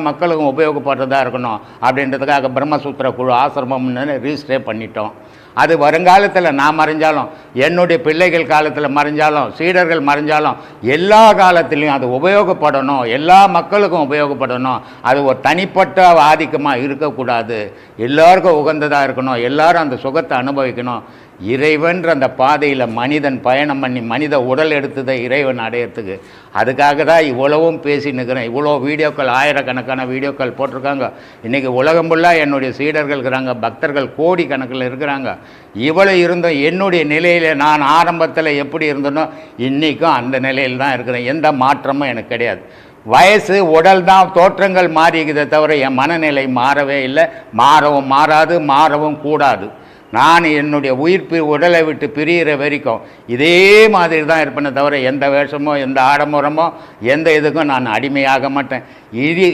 மக்களுக்கும் உபயோகப்படுறதா இருக்கணும் அப்படின்றதுக்காக பிரம்மசூத்திர குழு ஆசிரமம்னு ரிஜிஸ்டரே பண்ணிட்டோம். அது வருங்காலத்தில் நான் மறைஞ்சாலும், என்னுடைய பிள்ளைகள் காலத்தில் மறைஞ்சாலும், சீடர்கள் மறைஞ்சாலும், எல்லா காலத்திலையும் அது உபயோகப்படணும், எல்லா மக்களுக்கும் உபயோகப்படணும். அது ஒரு தனிப்பட்ட ஆதிக்கமாக இருக்கக்கூடாது, எல்லாருக்கும் உகந்ததாக இருக்கணும், எல்லாரும் அந்த சுகத்தை அனுபவிக்கணும். இறைவன்ற அந்த பாதையில் மனிதன் பயணம் பண்ணி மனித உடல் எடுத்ததை இறைவன் அடையிறதுக்கு, அதுக்காக தான் இவ்வளவும் பேசின்னுக்கிறேன். இவ்வளோ வீடியோக்கள், ஆயிரக்கணக்கான வீடியோக்கள் போட்டிருக்காங்க. இன்றைக்கி உலகம் ஃபுல்லாக என்னுடைய சீடர்கள் இருக்கிறாங்க, பக்தர்கள் கோடி கணக்கில் இருக்கிறாங்க. இவ்வளோ இருந்தும் என்னுடைய நிலையில் நான் ஆரம்பத்தில் எப்படி இருந்தனோ இன்றைக்கும் அந்த நிலையில் தான் இருக்கிறேன். எந்த மாற்றமும் எனக்கு கிடையாது. வயசு, உடல் தான் தோற்றங்கள் மாறிக்குதே தவிர என் மனநிலை மாறவே இல்லை, மாறவும் மாறாது, மாறவும் கூடாது. நான் என்னுடைய உடலை விட்டு பிரிகிற வரைக்கும் இதே மாதிரி தான் இருப்பேனே தவிர எந்த வேஷமோ, எந்த ஆடம்பரமோ, எந்த இதுக்கும் நான் அடிமையாக மாட்டேன். இறை